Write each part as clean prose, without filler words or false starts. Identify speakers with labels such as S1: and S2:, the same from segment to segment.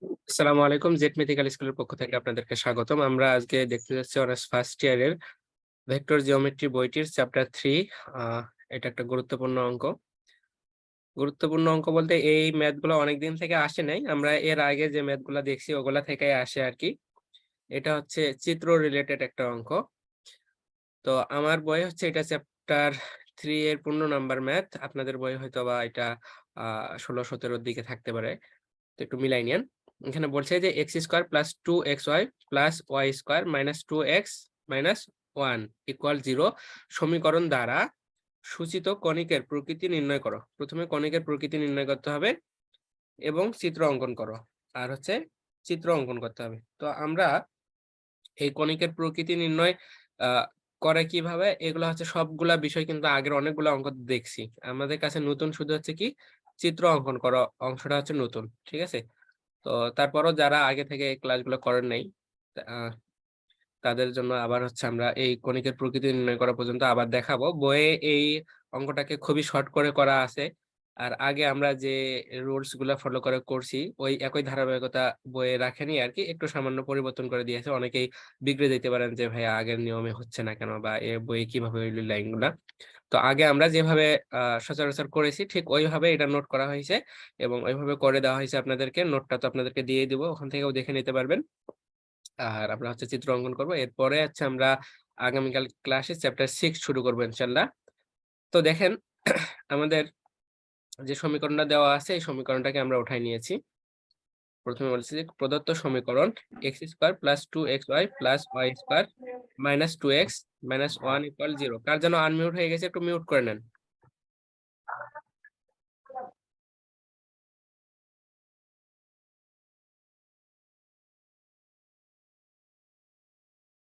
S1: আসসালামু আলাইকুম, Z medical স্কুলের পক্ষ থেকে আপনাদেরকে স্বাগতম। আমরা আজকে দেখতে যাচ্ছি অনার্স ফার্স্ট ইয়ারের ভেক্টর জিওমেট্রি বইটির চ্যাপ্টার 3। এটা একটা গুরুত্বপূর্ণ অঙ্ক। গুরুত্বপূর্ণ অঙ্ক বলতে এই ম্যাথ গুলো অনেকদিন থেকে আসে নাই, আমরা এর আগে যে ম্যাথ গুলা দেখছি ওগুলা থেকে আসে আর কি। এটা হচ্ছে চিত্র রিলেটেড একটা অঙ্ক। তো আমার বই হচ্ছে এটা চ্যাপ্টার 3 এর 15 নাম্বার ম্যাথ। আপনাদের বই হয়তো বা এটা 16-17 দিকে থাকতে পারে, তো একটু মিলাই নিন। এখানে বলছে যে x square plus 2xy plus y square minus 2x minus 1 equal 0 সমীকরণ দ্বারা সূচিত কণিকের প্রকৃতি নির্ণয় করো। প্রথমে কণিকের প্রকৃতি নির্ণয় করতে হবে এবং চিত্র অঙ্কন করো, আর হচ্ছে চিত্র অঙ্কন করতে হবে। তো আমরা এই কণিকের প্রকৃতি নির্ণয় আহ করে কিভাবে, এগুলো হচ্ছে সবগুলা বিষয় কিন্তু আগের অনেকগুলো অঙ্ক দেখছি। আমাদের কাছে নতুন শুধু হচ্ছে কি চিত্র অঙ্কন করো অংশটা হচ্ছে নতুন, ঠিক আছে। তো তারপরও যারা আগে থেকে এই ক্লাসগুলো করেন নাই, আহ, তাদের জন্য আবার হচ্ছে আমরা এই কণিকের প্রকৃতি নির্ণয় করা পর্যন্ত আবার দেখাবো। বইয়ে এই অঙ্কটাকে খুবই শর্ট করে করা আছে, আর আগে আমরা যে রুলস গুলা ফলো করে করছি ওই একই ধারাবাহিকতা বইয়ে রাখেনি আর কি, একটু সামান্য পরিবর্তন করে দিয়েছে। অনেকেই বিগড়ে দিতে পারেন যে ভাই আগের নিয়মে হচ্ছে না কেন, বা এ বইয়ে কিভাবে হইল লাইন গুলা। তো আগে আমরা যেভাবে সচরাচর করেছি ঠিক ওইভাবে এটা নোট করা হয়েছে এবং ওইভাবে করে দেওয়া হয়েছে আপনাদেরকে। নোটটা তো আপনাদেরকে দিয়ে দিব, ওখান থেকেও দেখে নিতে পারবেন। আর আমরা হচ্ছে চিত্র অঙ্কন করবো, এরপরে হচ্ছে আমরা আগামীকাল ক্লাসে চ্যাপ্টার 6 শুরু করবো ইনশাল্লাহ। তো দেখেন আমাদের যে সমীকরণটা দেওয়া আছে এই সমীকরণটাকে আমরা উঠাই নিয়েছি। প্রথমে বলছি যে প্রদত্ত সমীকরণ x square plus 2xy plus y square minus 2x minus 1 equal 0। কার যেন আনমিউট হয়ে গেছে, একটু মিউট করে নেন।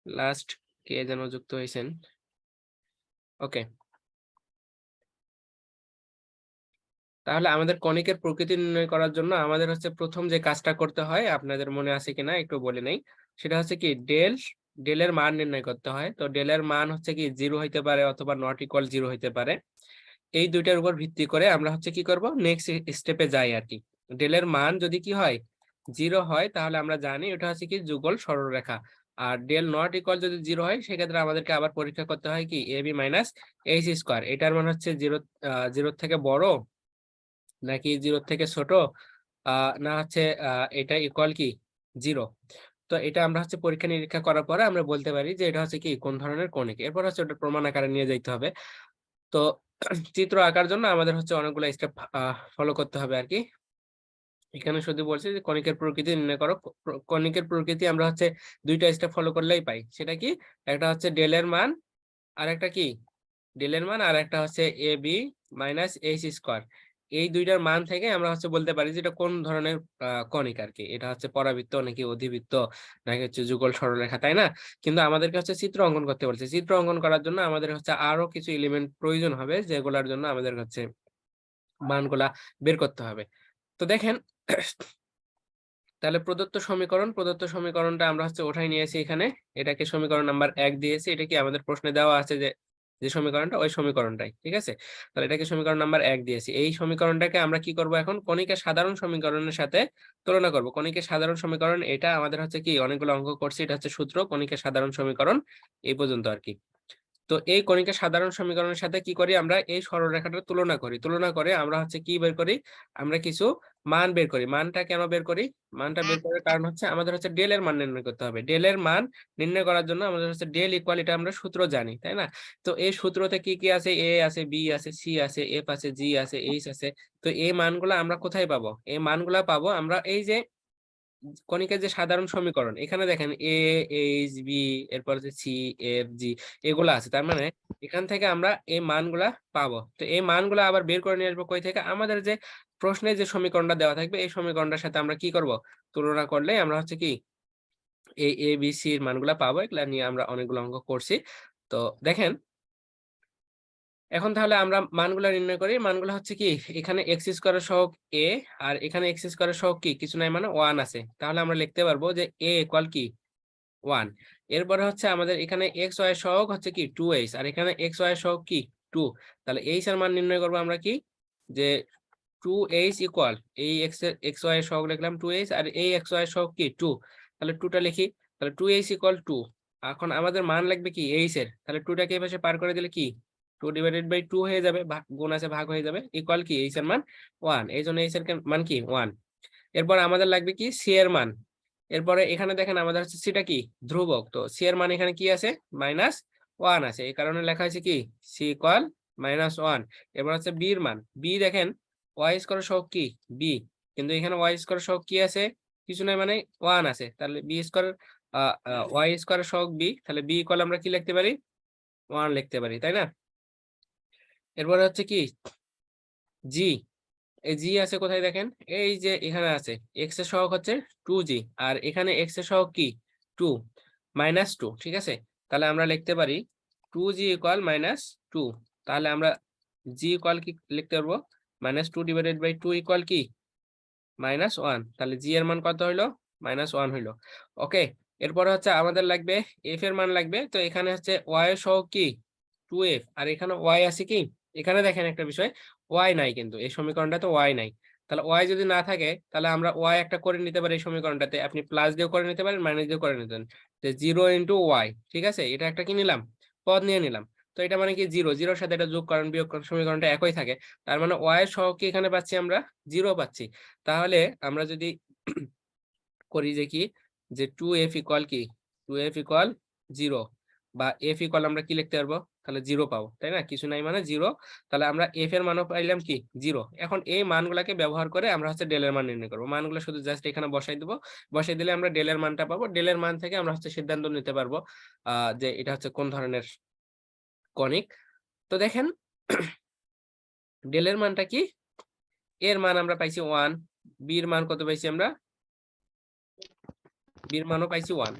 S1: লাস্ট কে যেন যুক্ত হয়েছেন। ওকে, তাহলে আমাদের কণিকের প্রকৃতি নির্ণয় করার জন্য আমাদের হচ্ছে প্রথম যে কাজটা করতে হয়, আপনাদের মনে আছে কিনা একটু বলে নেই। সেটা হচ্ছে কি ডেলের মান নির্ণয় করতে হয়। তো ডেলের মান হচ্ছে কি 0 হইতে পারে অথবা নট ইকুয়াল 0 হইতে পারে। এই দুইটার উপর ভিত্তি করে আমরা হচ্ছে কি করব, নেক্সট স্টেপে যাই আর কি। ডেলের মান যদি কি হয় 0 হয়, তাহলে আমরা জানি এটা হচ্ছে কি যুগল সরলরেখা। আর ডেল নট ইকুয়াল যদি 0 হয়, সেক্ষেত্রে আমাদেরকে আবার পরীক্ষা করতে হয় কি এবি মাইনাস এইচ স্কোয়ার। এটার মান হচ্ছে 0 থেকে বড় নাকি 0 থেকে ছোট, না হচ্ছে এটা ইকুয়াল কি 0। তো এটা আমরা হচ্ছে পরীক্ষা নিরীক্ষা করার পরে আমরা বলতে পারি যে এটা হচ্ছে কি কোন ধরনের কণিক। এরপর হচ্ছে ওটা প্রমাণ আকারে নিয়ে যাইতে হবে। তো চিত্র আঁকার জন্য আমাদের হচ্ছে অনেকগুলো স্টেপ ফলো করতে হবে আর কি। এখানে শুধু বলছে যে কণিকের প্রকৃতি নির্ণয় করো। কণিকের প্রকৃতি আমরা হচ্ছে দুইটা স্টেপ ফলো করলেই পাই। সেটা কি, একটা হচ্ছে ডেলের মান, আর একটা কি ডেলের মান, আর একটা হচ্ছে A B minus H square. এই দুইটার মান থেকে আমরা হচ্ছে বলতে পারি যে এটা কোন ধরনের কণিক আর কি। এটা হচ্ছে পরাবৃত্ত নাকি অধিবৃত্ত নাকি হচ্ছে যুগল সরলরেখা, তাই না? কিন্তু আমাদেরকে হচ্ছে চিত্র অঙ্কন করতে বলছে। চিত্র অঙ্কন করার জন্য আমাদের হচ্ছে আরো কিছু এলিমেন্ট প্রয়োজন হবে, যেগুলোর জন্য আমাদের হচ্ছে মানগুলা বের করতে হবে। তো দেখেন তাহলে প্রদত্ত সমীকরণটা আমরা হচ্ছে ওঠাই নিয়েছি এখানে। এটাকে সমীকরণ নাম্বার 1 দিয়েছি। এটা কি আমাদের প্রশ্নে দেওয়া আছে যে যে সমীকরণটা, ওই সমীকরণটাই, ঠিক আছে। তাহলে এটাকে সমীকরণ নাম্বার 1 দিয়েছি। এই সমীকরণটাকে আমরা কি করব, এখন কণিকের সাধারণ সমীকরণের সাথে তুলনা করব। কণিকের সাধারণ সমীকরণ এটা আমাদের হচ্ছে কি অনেকগুলো অঙ্ক করছি, এটা হচ্ছে সূত্র কণিকের সাধারণ সমীকরণ এই পর্যন্ত আর কি। তো এই কণিকার সাধারণ সমীকরণের সাথে কি করি, আমরা এই সরলরেখাটার তুলনা করি। তুলনা করে আমরা হচ্ছে কি বের করি, আমরা কিছু মান বের করি। মানটা কেন বের করি, মানটা বের করার কারণ হচ্ছে আমাদের হচ্ছে ডেল এর মান নির্ণয় করতে হবে। ডেল এর মান নির্ণয় করার জন্য আমাদের হচ্ছে ডেল ইকুয়াল, এটা আমরা সূত্র জানি, তাই না? তো এই সূত্রতে কি কি আছে, এ আছে, বি আছে, সি আছে, এফ আছে, জি আছে, এইচ আছে। তো এই মানগুলো আমরা কোথায় পাবো, এই মানগুলা পাবো আমরা এই যে কণিকের যে সাধারণ সমীকরণ। এখানে দেখেন এ, এইচ, বি, এরপর হচ্ছে সি, এফ, জি এগুলো আছে। তার মানে এখান থেকে আমরা এই মানগুলা পাবো। তো এই মানগুলা আবার বের করে নিয়ে আসবো কই থেকে, আমাদের যে প্রশ্নে যে সমীকরণটা দেওয়া থাকবে এই সমীকরণটার সাথে আমরা কি করব, তুলনা করলে আমরা হচ্ছে কি এই এ বি সি এর মানগুলা পাবো। এগুলা নিয়ে আমরা অনেকগুলো অঙ্ক করছি। তো দেখেন এখন তাহলে আমরা মানগুলা নির্ণয় করি। মানগুলো হচ্ছে কি, এখানে এক্স স্কোয়ারের সহগ এ, আর এখানে এক্স স্কোয়ারের সহগ কি কিছু নাই, মানে 1 আছে। তাহলে আমরা লিখতে পারবো যে এ ইকুয়াল কি 1। এরপরে হচ্ছে আমাদের এখানে এক্স ওয়াই সহগ হচ্ছে কি 2h, আর এখানে এক্স ওয়াই সহগ কি 2। তাহলে এইচ এর মান নির্ণয় করবো আমরা কি, যে 2h ইকুয়াল এই এক্স ওয়াই সহগ লিখলাম 2h, আর এই এক্স ওয়াই সহগ কি 2, তাহলে 2টা লিখি। তাহলে 2h ইকুয়াল 2। এখন আমাদের মান লাগবে কি h এর, তাহলে 2টাকে এই পাশে পার করে দিলে কি 2 ডিভাইডেড বাই 2 হয়ে যাবে, গুণ আছে ভাগ হয়ে যাবে, ইকুয়াল কি h এর মান 1, এই জন্য h এর মান কি 1। এরপর আমাদের লাগবে কি c এর মান। এরপরে এখানে দেখেন আমাদের হচ্ছে সিটা কি ধ্রুবক, তো c এর মান এখানে কি আছে -1 আছে, এই কারণে লেখা আছে কি c ইকুয়াল -1। এরপর হচ্ছে b এর মান, b দেখেন y স্কয়ার সহগ কি b, কিন্তু এখানে y স্কয়ার সহগ কি আছে কিছু নাই, মানে 1 আছে, তাহলে b স্কয়ার y স্কয়ার সহগ b, তাহলে b ইকুয়াল আমরা কি লিখতে পারি 1 লিখতে পারি, তাই না। এরপরে হচ্ছে কি g, এই জি আছে কোথায় দেখেন, এই যে এখানে আছে, এক্স এর সহগ হচ্ছে 2g, আর এখানে এক্স এর সহগ কি 2 -2, ঠিক আছে। তাহলে আমরা লিখতে পারি 2g ইকুয়াল -2, তাহলে আমরা g ইকুয়াল কি লিখতে পারবো -2 ডিভাইডেড বাই 2 ইকুয়াল কি -1, তাহলে g এর মান কত হইলো -1 হইলো। ওকে, এরপরে হচ্ছে আমাদের লাগবে f এর মান লাগবে, তো এখানে হচ্ছে y এর সহগ কি 2f, আর এখানে y আছে কি, এখানে দেখেন একটা বিষয় y নাই, কিন্তু এই সমীকরণটা তো y নাই, তাহলে y যদি না থাকে তাহলে আমরা y একটা করে নিতে পারি এই সমীকরণটাতে, আপনি প্লাস দিয়েও করে নিতে পারেন মাইনাস দিয়েও করে নিতে পারেন, যে 0 ইন্টু y, ঠিক আছে, এটা একটা কি নিলাম পদ নিয়ে নিলাম, তো এটা মানে কি 0, 0-র সাথে এটা যোগ করেন বিয়োগ করেন সমীকরণটা একই থাকে, তার মানে y এর সহগ কি এখানে পাচ্ছি আমরা 0 পাচ্ছি। তাহলে আমরা যদি করি যে কি যে 2f ইকুয়াল কি 2f ইকুয়াল 0, বা f ইকুয়াল আমরা কি লিখতে পারবো তাহলে 0 পাবো, তাই না, কিছু নাই মানে 0, তাহলে আমরা f এর মানও পাইলাম কি 0। এখন এই মানগুলোকে ব্যবহার করে আমরা হচ্ছে ডেল এর মান নির্ণয় করবো, মানগুলো শুধু জাস্ট এখানে বসাই দেবো, বসাই দিলে আমরা ডেল এর মানটা পাবো, ডেল এর মান থেকে আমরা হচ্ছে সিদ্ধান্ত নিতে পারবো যে এটা হচ্ছে কোন ধরনের কনিক। তো দেখেন ডেল এর মানটা কি, এর মান আমরা পাইছি 1, b এর মান কত পাইছি আমরা, b এর মানও পাইছি 1,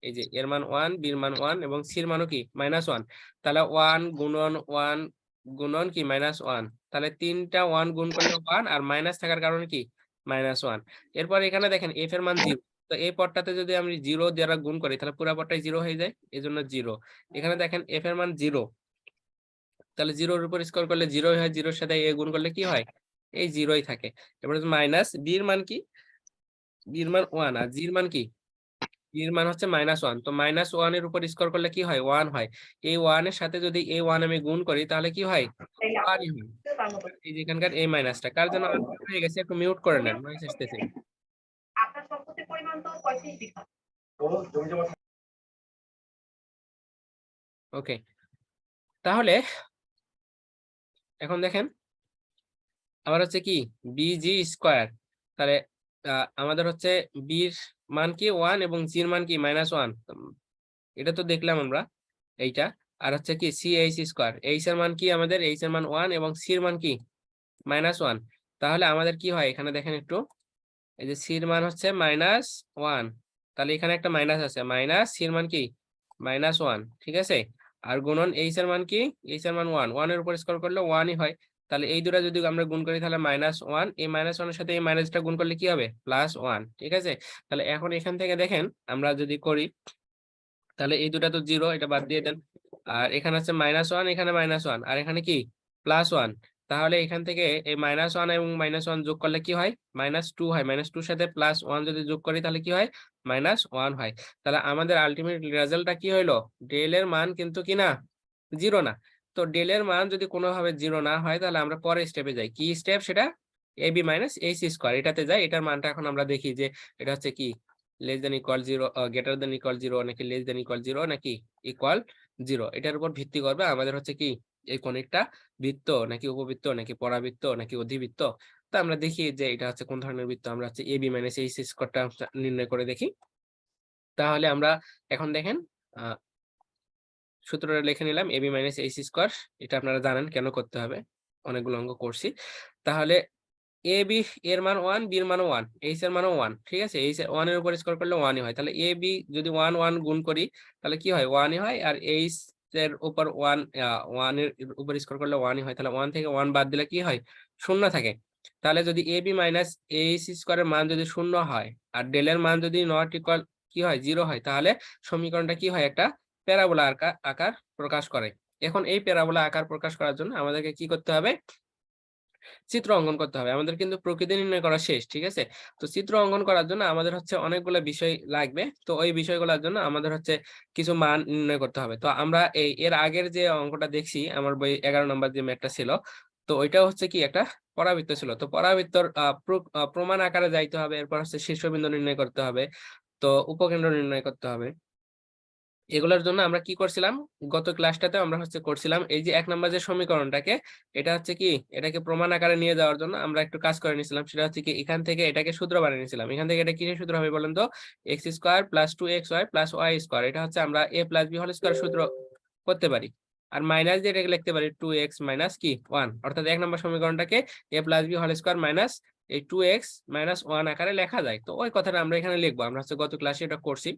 S1: এই যে এর মান 1, b এর মান 1 এবং c এর মানও কি -1, তাহলে 1 গুণন 1 গুণন কি -1, তাহলে 3টা 1 গুণ করলে 1, আর মাইনাস থাকার কারণে কি -1। এরপর এখানে দেখেন f এর মান 0, তো এই পদটাতে যদি আমি 0 দ্বারা গুণ করি তাহলে পুরো পদটাই 0 হয়ে যায়, এজন্য 0। এখানে দেখেন f এর মান 0, তাহলে 0-র উপর স্কোয়ার করলে 0 হয়, 0-র সাথে a গুণ করলে কি হয় এই 0ই থাকে। এরপর মাইনাস b এর মান কি, b এর মান 1, আর g এর মান কি, এর মান হচ্ছে -1, তো -1 এর উপর স্কোয়ার করলে কি হয় 1 হয়, এই 1 এর সাথে যদি এই 1 আমি গুণ করি তাহলে কি হয় 1ই হয়। এই যে এখানকার এই মাইনাসটা কার জন্য হয়ে গেছে, একটু মিউট করে নেন, নয়েজ আসতেছে।
S2: আপনার সম্পত্তির পরিমাণ তো 35 বিঘা।
S1: ওকে, তাহলে এখন দেখেন আবার হচ্ছে কি বিজি স্কোয়ার, তাহলে আমাদের হচ্ছে বির মান কি 1 এবং জির মান কি -1, এটা তো দেখলাম আমরা এইটা। আর হচ্ছে কি সি এইচ স্কোয়ার, এইচ এর মান কি আমাদের, এইচ এর মান 1 এবং সি এর মান কি -1, তাহলে আমাদের কি হয় এখানে দেখেন একটু, এই যে সি এর মান হচ্ছে -1, তাহলে এখানে একটা মাইনাস আছে, মাইনাস সি এর মান কি -1, ঠিক আছে, আর গুণন এইচ এর মান কি, এইচ এর মান 1, 1 এর উপর স্কোয়ার করলে 1ই হয়, তাহলে এই দুটো যদি আমরা গুণ করি তাহলে -1, এই -1 এর সাথে এই মাইনাসটা গুণ করলে কি হবে +1, ঠিক আছে। তাহলে এখন এখান থেকে দেখেন আমরা যদি করি তাহলে এই দুটা তো 0, এটা বাদ দিয়ে দেন, আর এখানে হচ্ছে -1, এখানে -1, আর এখানে কি +1, তাহলে এখান থেকে এই -1 এবং -1 যোগ করলে কি হয় -2 হয়, -2 সাথে +1 যদি যোগ করি তাহলে কি হয় -1 হয়। তাহলে আমাদের আলটিমেট রেজাল্টটা কি হইলো, ডেল এর মান কিন্তু কি না 0 না। তো ডেল এর মান যদি কোনোভাবে 0 না হয় তাহলে আমরা পরের স্টেপে যাই, কি স্টেপ সেটা ab - ac স্কয়ার, এটাতে যাই, এটার মানটা এখন আমরা দেখি যে এটা হচ্ছে কি less than equal 0, greater than equal 0, নাকি লেস দেন ইকুয়াল 0, নাকি ইকুয়াল 0, এটার উপর ভিত্তি করবে আমাদের হচ্ছে কি এই কোণিকটা বৃত্ত নাকি উপবৃত্ত নাকি পরাবৃত্ত নাকি অধিবৃত্ত। তো আমরা দেখি যে এটা হচ্ছে কোন ধরনের বৃত্ত, আমরা হচ্ছে ab - ac স্কয়ারটা নির্ণয় করে দেখি। তাহলে আমরা এখন দেখেন সূত্রটা লিখে নিলাম ab - ac স্কয়ার, এটা আপনারা জানেন কেন করতে হবে, অনেকগুলো অঙ্ক করছি। তাহলে এ বি এর মান 1, বি এর মানও 1, এইচ এর মানও 1, ঠিক আছে, এইচ 1 এর উপর স্কোয়ার করলে 1ই হয়, তাহলে এ বি যদি 1 1 গুণ করি তাহলে কি হয় 1ই হয়, আর এইচ এর উপর 1 এর উপর স্কোয়ার করলে 1ই হয়, তাহলে 1 থেকে 1 বাদ দিলে কি হয় 0 থাকে। তাহলে যদি এ বি মাইনাস এইচ স্কোয়ারের মান যদি 0 হয় আর ডেল এর মান যদি নট ইকুয়াল কি হয় 0 হয়, তাহলে সমীকরণটা কি হয় একটা প্যারাবোলা আকার প্রকাশ করে। এখন এই প্যারাবোলা আকার প্রকাশ করার জন্য আমাদেরকে কি করতে হবে, চিত্র অঙ্কন করতে হবে। আমাদের কিন্তু প্রকৃতি নির্ণয় করা শেষ। ঠিক আছে? তো চিত্র অঙ্কন করার জন্য আমাদের হচ্ছে অনেকগুলা বিষয় লাগবে। তো ওই বিষয়গুলোর জন্য আমাদের হচ্ছে কিছু মান নির্ণয় করতে হবে। তো আমরা এর আগের যে অঙ্কটা দেখছি আমার বই 11 নম্বর যে ম্যাথটা ছিল। তো ওইটা হচ্ছে কি একটা পরাবৃত্ত ছিল। তো পরাবৃত্তর প্রমাণ আকারে যাইতে হবে। এরপর হচ্ছে শীর্ষবিন্দু নির্ণয় করতে হবে। তো উপকেন্দ্র নির্ণয় করতে হবে। এগুলোর জন্য আমরা কি করছিলাম, গত ক্লাসটাতে আমরা হচ্ছে করছিলাম এই যে 1 নম্বর যে সমীকরণটাকে, এটা হচ্ছে কি এটাকে প্রমাণ আকারে নিয়ে যাওয়ার জন্য আমরা একটু কাজ করে নিয়েছিলাম। সেটা হচ্ছে কি এখান থেকে এটাকে সূত্র বানিয়ে নিয়েছিলাম। এখান থেকে এটা কিসের সূত্র হবে বলেন তো? X square plus 2xy plus y square. এটা হচ্ছে আমরা a plus b whole square সূত্র করতে পারি। আর মাইনাস দিয়ে এটাকে লিখতে পারি 2x মাইনাস কি 1, অর্থাৎ 1 নম্বর সমীকরণটাকে a plus b whole square minus এই 2x মাইনাস 1 আকারে লেখা যায়। তো ওই কথাটা আমরা এখানে লিখবো। আমরা হচ্ছে গত ক্লাসে এটা করছি।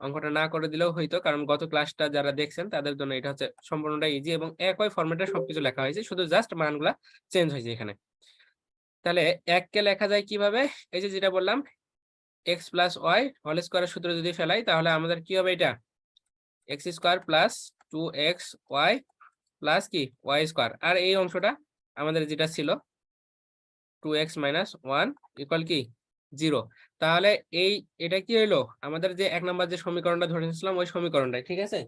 S1: অঙ্কটা না করে দিলেও হইতো, কারণ গত ক্লাসটা যারা দেখছেন তাদের জন্য এটা হচ্ছে সম্পূর্ণটা ইজি এবং একই ফরম্যাটে সবকিছু লেখা হয়েছে, শুধু জাস্ট মানগুলা চেঞ্জ হয়েছে এখানে। তাহলে 1 কে লেখা যায় কিভাবে? এই যে যেটা বললাম, এক্স প্লাস ওয়াই হোল স্কোয়ারের সূত্র যদি ফেলাই তাহলে আমাদের কি হবে? এটা x square plus 2x y plus কি ওয়াই স্কোয়ার। আর এই অংশটা আমাদের যেটা ছিল 2x মাইনাস 1 ইকুয়াল কি 0। তাহলে এটা কি হইলো? আমাদের যে 1 নম্বর যে সমীকরণটা ধরে নিয়েছিলাম ওই সমীকরণটাই। ঠিক আছে?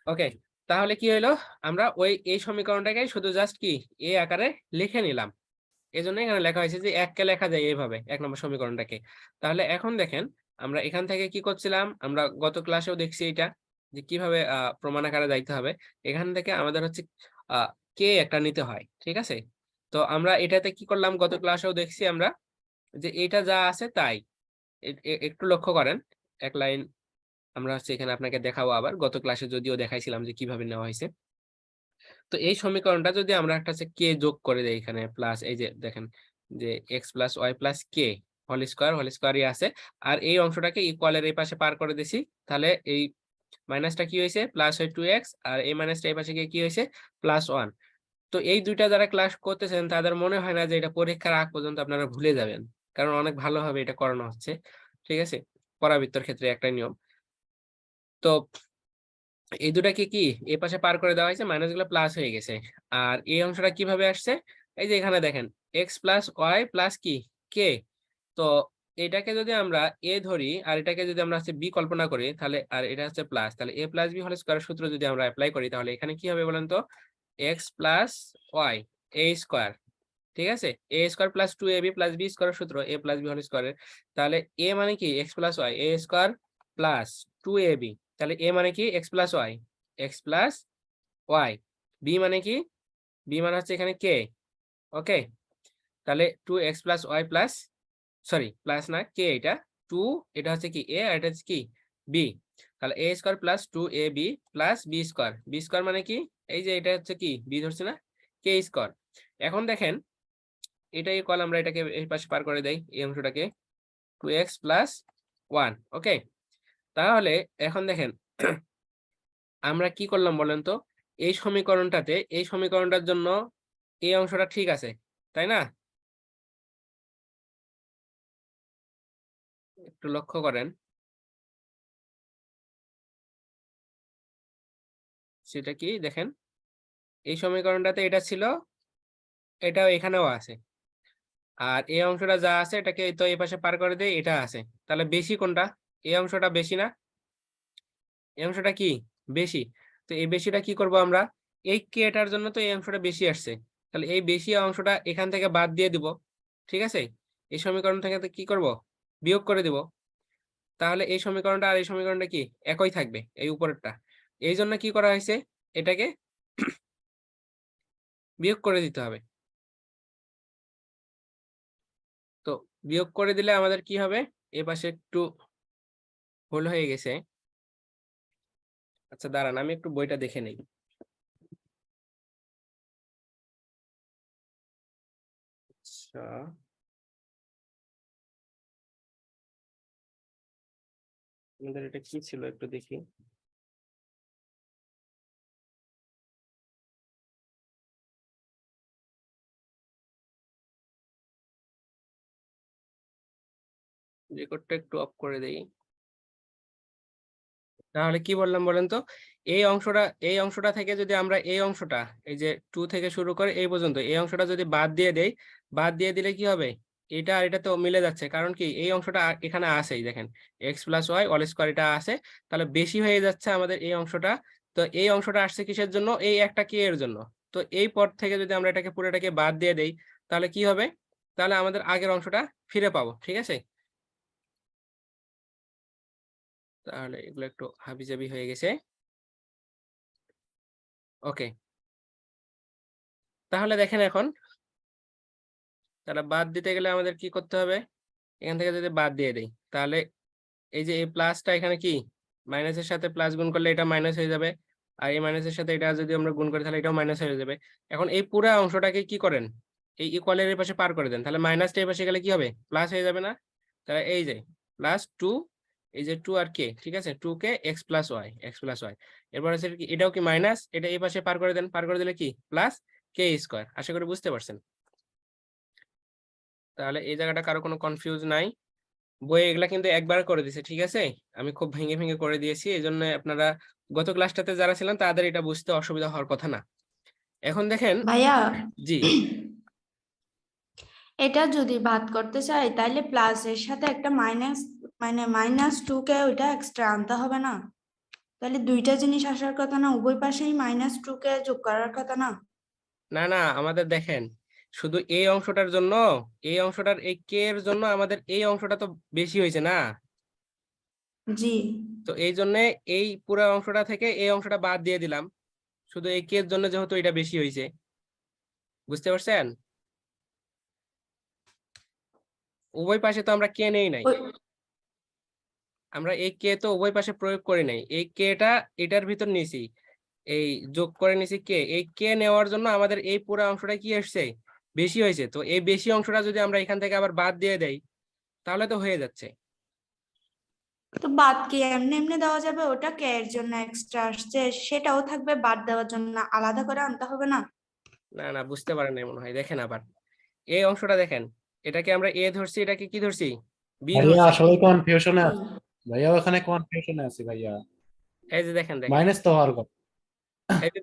S1: ওকে, তাহলে কি হইলো? আমরা এই সমীকরণটাকে শুধু জাস্ট কি এ আকারে লিখে নিলাম। এই জন্য এখানে লেখা হয়েছে যে 1 কে লেখা যায় এইভাবে 1 নম্বর সমীকরণটাকে। তাহলে এখন দেখেন আমরা এখান থেকে কি করছিলাম, আমরা গত ক্লাসেও দেখছি এটা যে কিভাবে প্রমাণ আকারে যাইতে হবে। এখান থেকে আমাদের হচ্ছে আহ কে একটা নিতে হয়। ঠিক আছে? তো আমরা এটাতে কি করলাম, গত ক্লাসেও দেখছি আমরা যে এটা যা আছে তাই। একটু লক্ষ্য করেন, এক লাইন আমরা হচ্ছে এখানে আপনাকে দেখাবো। আবার গত ক্লাসে যদিও দেখাইছিলাম যে কিভাবে নেওয়া হয়েছে। তো এই সমীকরণটা যদি আমরা একটা হচ্ছে কে যোগ করে দেই এখানে, প্লাস এই যে দেখেন যে এক্স প্লাস ওয়াই প্লাস কে হোল স্কোয়ারই আছে। আর এই অংশটাকে ইকুয়ালের এই পাশে পার করে দিছি। তাহলে এই মাইনাসটা কি হয়েছে? প্লাস হয় 2x, আর এই মাইনাসটা এই পাশে গিয়ে কি হয়েছে? +1। তো এই দুইটা যারা ক্লাস করতেছেন তাদের মনে হয় না যে এটা পরীক্ষার আগ পর্যন্ত আপনারা ভুলে যাবেন, কারণ অনেক ভালোভাবে এটা করানো হচ্ছে। ঠিক আছে? পরাবৃত্তর ক্ষেত্রে একটাই নিয়ম। তো এই দুটাকে কি এ পাশে পার করে দেওয়া হয়েছে, মাইনাস গুলো প্লাস হয়ে গেছে। আর এই অংশটা কিভাবে আসছে? এই যে এখানে দেখেন এক্স প্লাস ওয়াই প্লাস কি কে। তো এটাকে যদি আমরা এ ধরি আর এটাকে যদি আমরা হচ্ছে বি কল্পনা করি, তাহলে আর এটা হচ্ছে প্লাস, তাহলে এ প্লাস বি হোল স্কয়ার সূত্র যদি আমরা অ্যাপ্লাই করি তাহলে এখানে কি হবে বলেন তো? X plus y a square. ঠিক আছে? A square plus 2ab plus b square সূত্র এ প্লাস বি হোল স্কয়ারের। তাহলে এ মানে কি x plus y a square plus 2ab। তাহলে এ মানে কি x plus y x plus y. B মানে কি? বি মানে হচ্ছে এখানে কে। ওকে, তাহলে 2x plus y plus, sorry plus না কে, এটা 2, এটা হচ্ছে কি এ আর এটা হচ্ছে কি বি। তাহলে a square plus 2ab plus b square. B square মানে কি? এই যে এটা হচ্ছে কি বি ধরছে না, কে স্কয়ার। এখন দেখেন এটা ইকুয়াল, আমরা এটাকে এই পাশে পার করে দেই এই অংশটাকে 2x প্লাস 1। ওকে, তাহলে এখন দেখেন আমরা কি করলাম বলেন তো? এই সমীকরণটাতে এই সমীকরণটার জন্য এই অংশটা ঠিক আছে, তাই না? একটু লক্ষ্য করেন, সেটা কি দেখেন এই সমীকরণটাতে এটা ছিল, এটাও এখানেও আছে। আর এই অংশটা যা আছে এটাকে তো এই পাশে পার করে দেই, এটা আছে। তাহলে বেশি কোনটা? এই অংশটা বেশি না? এই অংশটা কি বেশি? তো এই বেশিটা কি করব আমরা? এই কে এটার জন্য তো এই অংশটা বেশি আসছে। তাহলে এই বেশি অংশটা এখান থেকে বাদ দিয়ে দিব। ঠিক আছে? এই সমীকরণ থেকে তো কি করব? বিয়োগ করে দিব। তাহলে এই সমীকরণটা আর এই সমীকরণটা কি একই থাকবে, এই উপরেরটা। এই জন্য কি করা হয়েছে? এটাকে বিয়োগ করে দিতে হবে। তো বিয়োগ করে দিলে আমাদের কি হবে? এ পাশে একটু ভুল হয়ে গেছে। আচ্ছা দাঁড়ান, আমি একটু বইটা দেখে নেই। আচ্ছা, আমাদের এটা কি ছিল একটু দেখি। রেকর্ডটা একটু অফ করে দেই। তাহলে কি বললাম বলেন তো, এই অংশটা থেকে যদি আমরা এই অংশটা, এই যে 2 থেকে শুরু করে এই পর্যন্ত এই অংশটা যদি বাদ দিয়ে দেই, বাদ দিয়ে দিলে কি হবে, এটা আর এটা তো মিলে যাচ্ছে, কারণ কি এই অংশটা এখানে আসেই, দেখেন x plus y all square এটা আছে, তাহলে বেশি হয়ে যাচ্ছে আমাদের এই অংশটা। তো এই অংশটা আসছে কিসের জন্য, এই একটা কে এর জন্য। তো এই পদ থেকে যদি আমরা এটাকে পুরোটাকে বাদ দিয়ে দেই, তাহলে কি হবে, তাহলে আমাদের আগের অংশটা ফিরে পাবো, ঠিক আছে। তাহলে এগুলো একটু হাবিজাবি হয়ে গেছে। ওকে, তাহলে দেখেন এখন, তাহলে বাদ দিতে গেলে আমাদের কি করতে হবে, এখান থেকে যদি বাদ দিয়ে দেই, তাহলে এই যে এই প্লাসটা এখানে কি মাইনাসের সাথে প্লাস গুণ করলে এটা মাইনাস হয়ে যাবে, আর এই মাইনাসের সাথে এটা যদি আমরা গুণ করি তাহলে এটাও মাইনাস হয়ে যাবে। এখন এই পুরো অংশটাকে কি করেন, এই ইকুয়ালের এই পাশে পার করে দেন, তাহলে মাইনাসটা এই পাশে গেলে কি হবে, প্লাস হয়ে যাবে না। তাহলে এই যে প্লাস 2, এই যে 2 আর কে, ঠিক আছে, 2 কে এক্স প্লাস ওয়াই, এরপর হচ্ছে কি এটাও কি মাইনাস, এটা এই পাশে পার করে দেন, পার করে দিলে কি প্লাস কে স্কোয়ার। আশা করি বুঝতে পারছেন। তাহলে এই জায়গাটা কারো কোনো কনফিউজ নাই, বই এগুলা কিন্তু একবার করে দিছে, ঠিক আছে, আমি খুব ভেঙে ভেঙে করে দিয়েছি, এই জন্য আপনারা গত ক্লাসটাতে যারা ছিলেন তাদের এটা বুঝতে অসুবিধা হওয়ার কথা না। এখন দেখেন,
S3: ভাইয়া,
S1: জি
S3: এটা যদি বাদ করতে চাই তাহলে প্লাস এর সাথে একটা মাইনাস, মানে -2 কে ওইটা এক্সট্রা আনতে হবে না? তাহলে দুইটা জিনিস আসার কথা না, উভয় পাশেই -2 কে যোগ করার কথা না?
S1: না না, আমাদের দেখেন শুধু এই অংশটার জন্য, এই অংশটার এই কে এর জন্য আমাদের এই অংশটা তো বেশি হয়েছে না,
S3: জি।
S1: তো এই জন্য এই পুরো অংশটা থেকে এই অংশটা বাদ দিয়ে দিলাম, শুধু এই কে এর জন্য, যেহেতু এটা বেশি হয়েছে, বুঝতে পারছেন। উভয় পাশে তো আমরা কে নেই নাই, আমরা এই কে তো উভয় পাশে প্রয়োগ করি নাই, এই কেটা এটার ভিতর নিয়েছি, এই যোগ করে নিছি কে, এই কে নেওয়ার জন্য আমাদের এই পুরো অংশটা কি আসছে, বেশি হয়েছে। তো এই বেশি অংশটা যদি আমরা এখান থেকে আবার বাদ দিয়ে দেই, তাহলে তো হয়ে যাচ্ছে।
S3: তো বাদ কি এমনি এমনি দেওয়া যাবে? ওটা কে এর জন্য এক্সট্রা আসছে, সেটাও থাকবে, বাদ দেওয়ার জন্য আলাদা করে আনতে হবে না?
S1: না না, বুঝতে পারেন না মনে হয়, দেখেন আবার এই অংশটা দেখেন, এটাকে আমরা এ ধরছি, এটাকে কি ধরছি, বি
S4: ভাইয়া
S1: ধরছি।
S4: আসলে কনফিউশনে আছে ভাইয়া, ওখানে কনফিউশনে আছে ভাইয়া।
S1: এই যে দেখেন দেখেন,
S4: মাইনাস তো হওয়ার কথা।
S1: এই যে